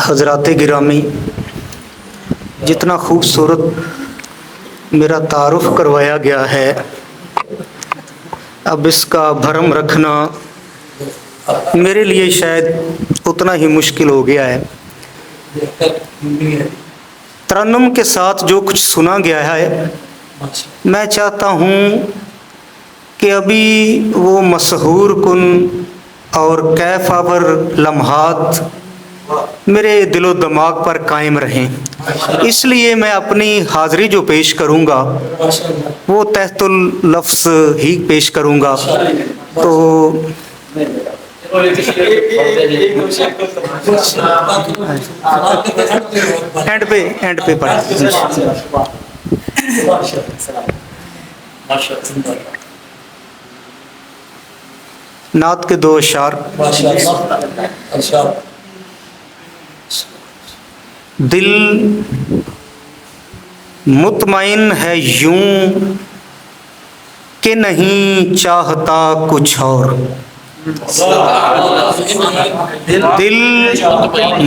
حضرات گرامی، جتنا خوبصورت میرا تعارف کروایا گیا ہے، اب اس کا بھرم رکھنا میرے لیے شاید اتنا ہی مشکل ہو گیا ہے۔ ترنم کے ساتھ جو کچھ سنا گیا ہے، میں چاہتا ہوں کہ ابھی وہ مسحور کن اور کیف آور لمحات میرے دل و دماغ پر قائم رہیں، اس لیے میں اپنی حاضری جو پیش کروں گا وہ تحت اللفظ ہی پیش کروں گا۔ تو اینڈ پہ پڑھیں۔ نعت کے دو اشعار۔ دل مطمئن ہے یوں کہ نہیں چاہتا کچھ اور، دل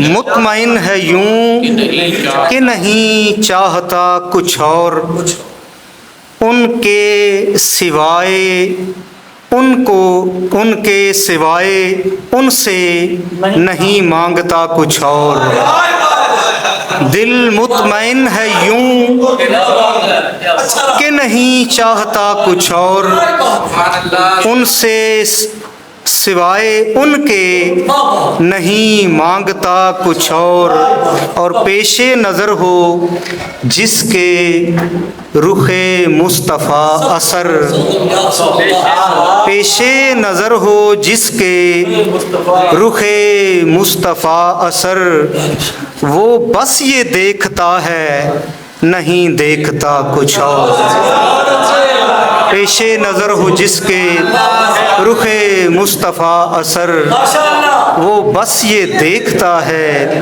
مطمئن ہے یوں کہ نہیں چاہتا کچھ اور، ان کے سوائے ان کے سوائے ان سے نہیں مانگتا کچھ اور۔ دل مطمئن ہے یوں کہ نہیں چاہتا کچھ اور، ان سے سوائے ان کے نہیں مانگتا کچھ اور پیش نظر ہو جس کے رخ مصطفیٰ اثر، پیش نظر ہو جس کے رخ مصطفیٰ اثر، وہ بس یہ دیکھتا ہے نہیں دیکھتا کچھ اور۔ پیش نظر ہو جس کے رخ مصطفیٰ اثر، وہ بس یہ دیکھتا ہے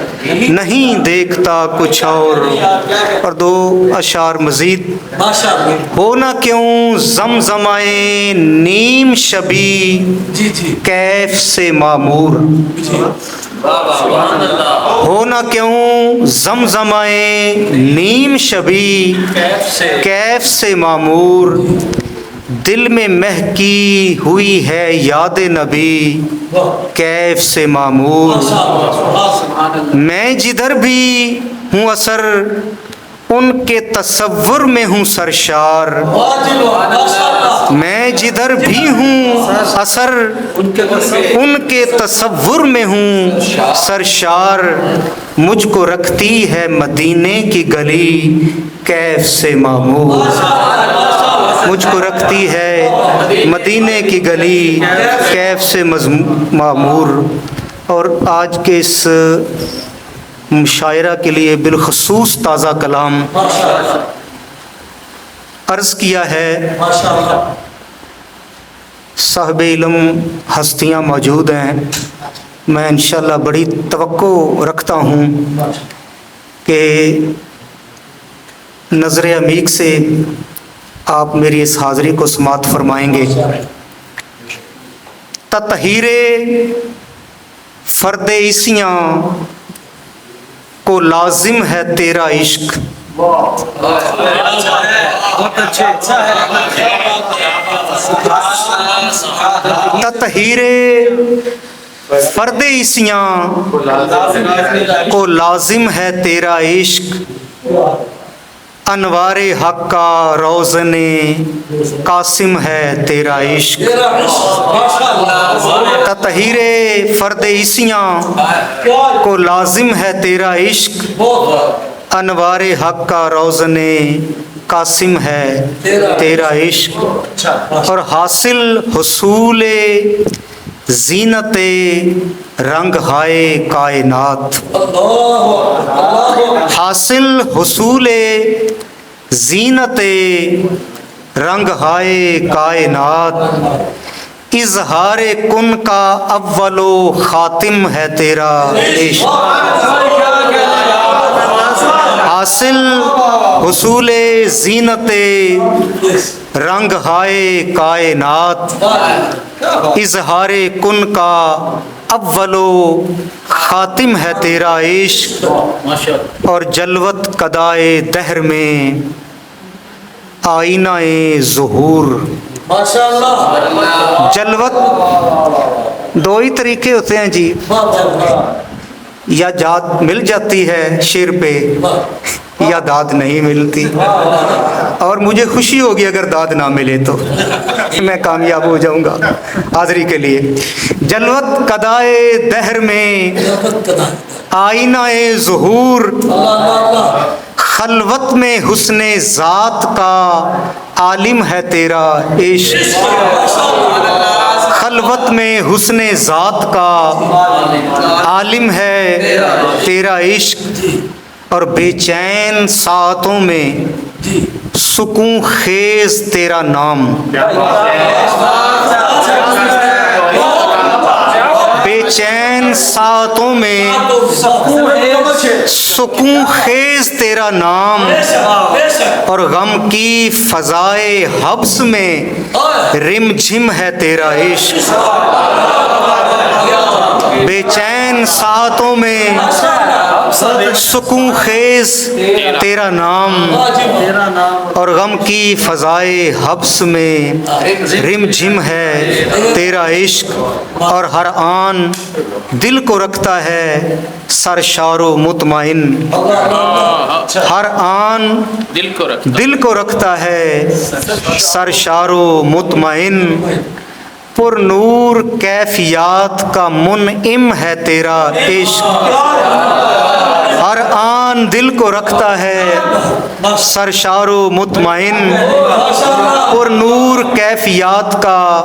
نہیں دیکھتا کچھ اور دو اشعار مزید۔ ہونا کیوں زمزمائے نیم شبی کیف سے معمور، ہونا کیوں زمزمائے نیم شبی کیف سے معمور، دل میں مہکی ہوئی ہے یاد نبی کیف سے معمور۔ میں جدھر بھی ہوں اثر ان کے تصور میں ہوں سرشار، میں جدھر بھی ہوں اثر ان کے تصور میں ہوں سرشار، مجھ کو رکھتی ہے مدینے کی گلی کیف سے معمور، مجھ کو رکھتی ہے مدینے کی گلی کیف سے معمور۔ اور آج کے اس مشاعرہ کے لیے بالخصوص تازہ کلام عرض کیا ہے۔ صاحب علم ہستیاں موجود ہیں، میں انشاءاللہ بڑی توقع رکھتا ہوں کہ نظر عمیق سے آپ میری اس حاضری کو سماعت فرمائیں گے۔ تطہیر فرد عیسیاں کو لازم ہے تیرا عشق، تطہیر فرد عیسیاں کو لازم ہے تیرا عشق، انوار حق کا روزن قاسم ہے تیرا عشق، تطہیر فرد عیسیاں کو لازم ہے تیرا عشق، انوار حق کا روزن قاسم ہے تیرا عشق، اور حاصل حصول زینت رنگ ہائے کائنات، حاصل حصول زینت رنگ ہائے کائنات، اظہار کن کا اول و خاتم ہے تیرا عشق، حاصل حصول زینت رنگ ہائے کائنات، اظہار کن کا اولو خاتم ہے تیرا عشق، اور جلوت قدائے دہر میں آئینہ ظہور۔ جلوت دو ہی طریقے ہوتے ہیں جی، یا داد مل جاتی ہے شیر پہ یا داد نہیں ملتی، اور مجھے خوشی ہوگی اگر داد نہ ملے تو میں کامیاب ہو جاؤں گا حاضری کے لیے۔ جلوت قدائے دہر میں آئینہ ظہور، خلوت میں حسن ذات کا عالم ہے تیرا عشق، خلوت میں حسن ذات کا عالم ہے تیرا عشق، اور بے چین ساعتوں میں سکون خیز تیرا نام۔ بے چین ساعتوں میں سکون خیز تیرا نام، اور غم کی فضائے حبس میں رم جھم ہے تیرا عشق۔ بے چین ساعتوں میں سکون خیز تیرا نام، اور غم کی فضائے حبس میں رم جھم ہے تیرا عشق، اور ہر آن دل کو رکھتا ہے سرشار و مطمئن۔ ہر آن دل کو رکھتا ہے سرشار و مطمئن، پر نور کیفیات کا منعم ہے تیرا عشق۔ ہر آن دل کو رکھتا ہے سرشار و مطمئن، پر نور کیفیات کا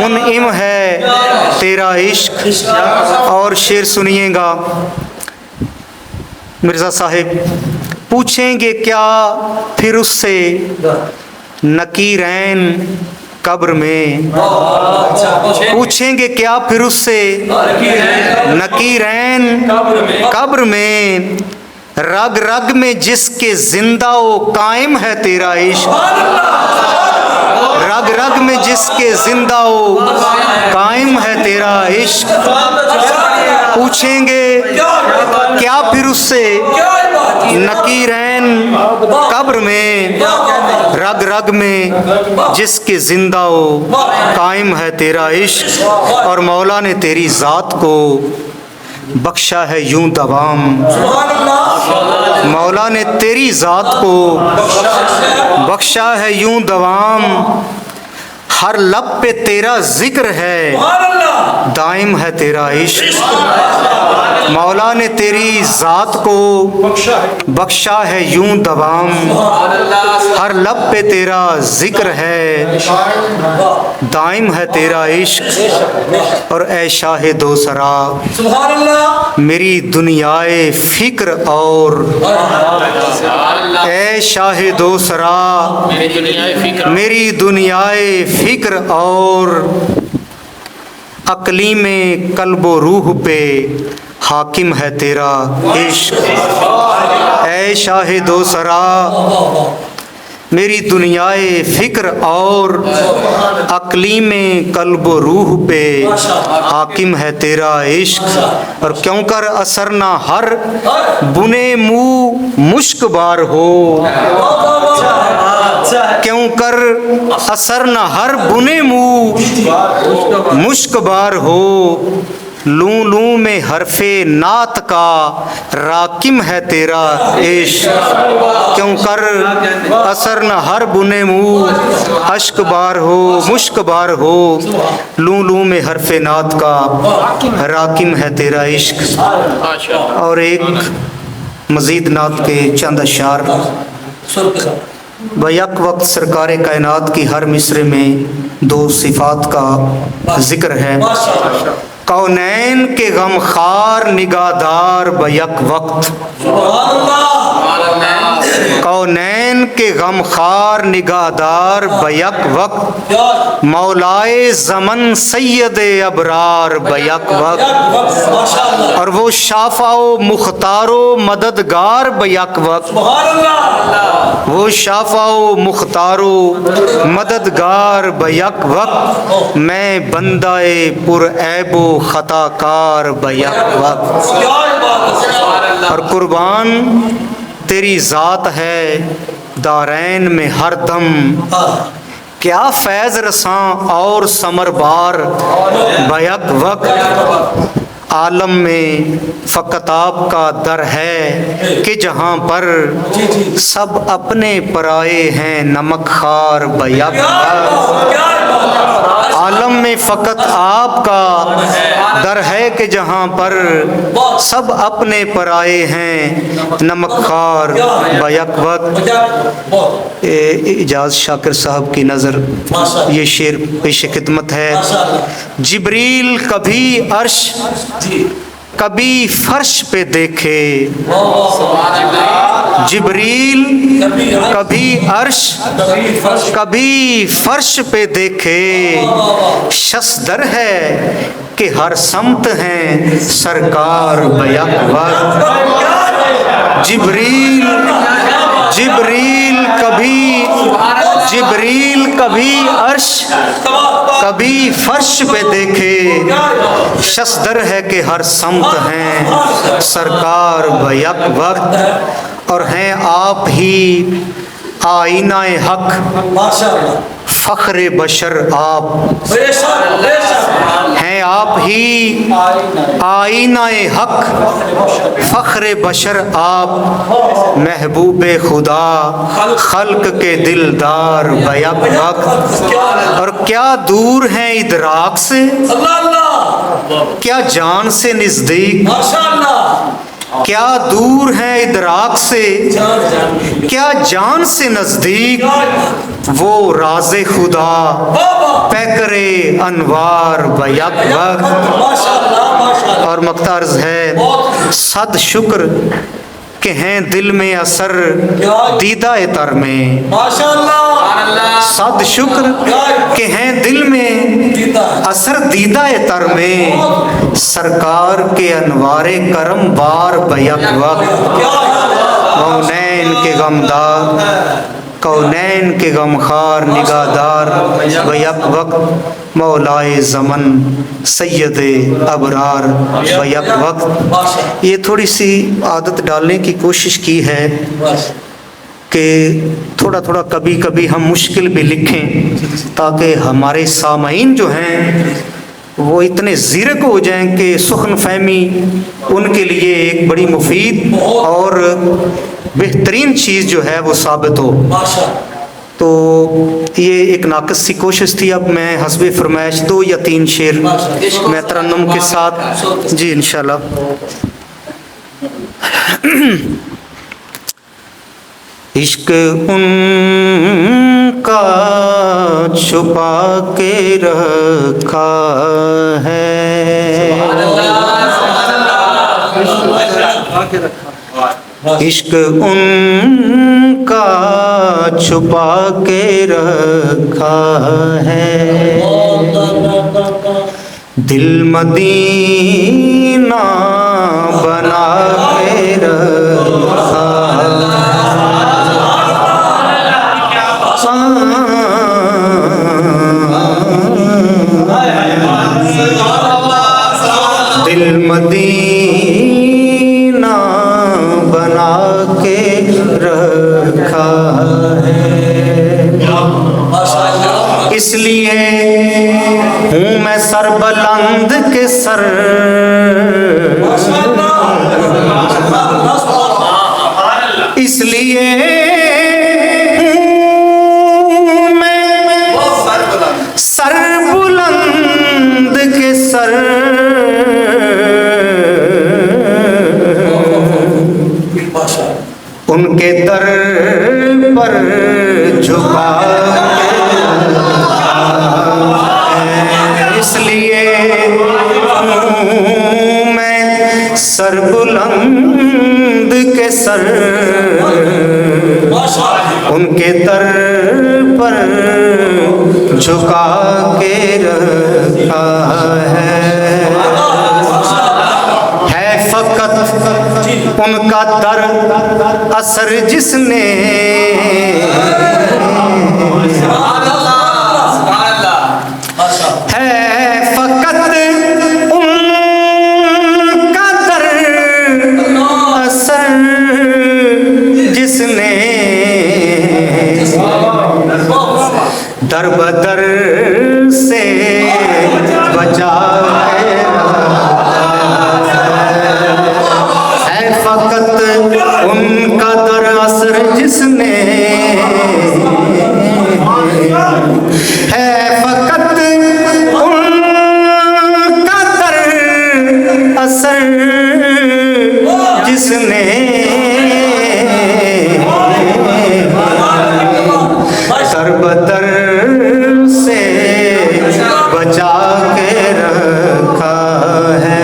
منعم ہے تیرا عشق۔ اور شعر سنیے گا مرزا صاحب، پوچھیں گے کیا پھر اس سے نکیرین قبر میں، پوچھیں گے کیا پھر اس سے نکیرین قبر میں، رگ رگ میں جس کے زندہ و قائم ہے تیرا عشق، رگ رگ میں جس کے زندہ و قائم ہے تیرا عشق۔ پوچھیں گے کیا پھر اس سے نکیرین قبر میں، رگ رگ میں جس کے زندہ و قائم ہے تیرا عشق، اور مولا نے تیری ذات کو بخشا ہے یوں دوام۔ مولا نے تیری ذات کو بخشا ہے یوں دوام، ہر لب پہ تیرا ذکر ہے دائم ہے تیرا عشق۔ مولا نے تیری ذات کو بخشا ہے یوں دوام، ہر لب پہ تیرا ذکر ہے دائم ہے تیرا عشق۔ اور اے شاہ دو سرا میری دنیائے فکر، اور اے شاہ دو سرا میری دنیائے فکر، اور اقلیم قلب و روح پہ حاکم ہے تیرا عشق۔ اے شاہ دو سرا میری دنیائے فکر، اور اقلیم قلب و روح پہ حاکم ہے تیرا عشق۔ اور کیوں کر اثر نہ ہر بنے منہ مشک بار ہو، کیوں کر اثر نہ ہر بنے منہ مشک بار ہو، لوں لوں میں حرف نعت کا راکم ہے تیرا عشق۔ کیوں کر اثر نہ ہر بنے منہ اشک بار ہو، مشک بار ہو، لوں لوں میں حرف نعت کا راکم ہے تیرا عشق۔ اور ایک مزید نعت کے چند اشعار۔ بیک وقت سرکار کائنات کی ہر مصرے میں دو صفات کا ذکر ہے۔ کونین کے غمخوار نگہدار بیک وقت، کونین کونین کے غمخوار نگہدار بیک وقت، مولائے زمن سید ابرار بیک وقت، اور وہ شافع و مختار و مددگار بیک وقت، وہ شافع و مختار و مددگار بیک وقت، میں بندہ پر عیب و خطا کار بیک وقت۔ اور قربان تیری ذات ہے دارین میں ہر دم، کیا فیض رساں اور ثمر بار بیک وقت، عالم میں فقط آپ کا در ہے کہ جہاں پر سب اپنے پرائے ہیں نمک خوار بیک وقت، عالم میں فقط آپ کا در ہے کہ جہاں پر سب اپنے پرائے ہیں نمک خوار بیک وقت۔ اعجاز شاکر صاحب کی نظر یہ شعر پیش خدمت ہے۔ جبریل کبھی عرش کبھی فرش پہ دیکھے، جبریل کبھی عرش کبھی فرش پہ دیکھے، شصدر ہے کہ ہر سمت ہیں سرکار بیک وقت، جبریل کبھی عرش کبھی فرش پہ دیکھے، شصدر ہے کہ ہر سمت ہیں سرکار بیک وقت، اور ہیں آپ ہی آئینہ حق فخر بشر آپ، ہیں آپ ہی آئینہ حق فخر بشر آپ، محبوب خدا خلق کے دلدار بیک وقت، اور کیا دور ہیں ادراک سے کیا جان سے نزدیک، کیا دور ہیں ادراک سے کیا جان سے نزدیک، وہ راز خدا پیکر انوار بیک وقت، اور مقطع عرض ہے صد شکر کہ ہیں دل میں اثر دیدہ تر میں، صد شکر کہ ہیں دل میں اثر دیدہ تر میں، سرکار کے انوار کرم بار بیک وقت، کونین کے غمدار کونین کے غمخوار نگہدار بیک وقت، مولائے زمن سید ابرار بیک وقت۔ یہ تھوڑی سی عادت ڈالنے کی کوشش کی ہے کہ تھوڑا تھوڑا کبھی کبھی ہم مشکل بھی لکھیں، تاکہ ہمارے سامعین جو ہیں وہ اتنے زیرک ہو جائیں کہ سخن فہمی ان کے لیے ایک بڑی مفید اور بہترین چیز جو ہے وہ ثابت ہو۔ تو یہ ایک ناقص سی کوشش تھی۔ اب میں حسب فرمائش 2 یا 3 شعر میں ترنم کے ساتھ جی انشاءاللہ۔ عشق ان کا چھپا کے رکھا ہے، عشق ان کا چھپا کے رکھا ہے، دل مدینہ بنا کے رکھا دل مدینہ بنا کے رکھا ہے، اس لیے ہوں میں سر بلند کے سر، اس لیے ہوں میں سر بلند کے سر، ان کے در پر جھکا کے، اس لیے ہوں میں سر بلند کے سر، ان کے در پر جھکا کے رکھا ہے فقط ان کا در اثر جس نے ہے فقط ان کا در اثر جس نے در بدر سے بچا ہے فقط ان کا در اثر جس نے ہے فقط ان کا در اثر جس نے در بدر سے بچا کے رکھا ہے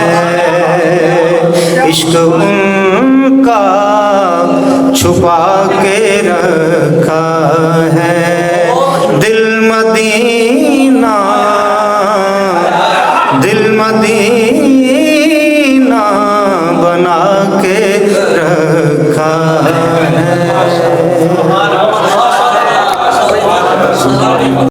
عشق ان کا چھپا کے رکھا ہے دل مدینہ بنا کے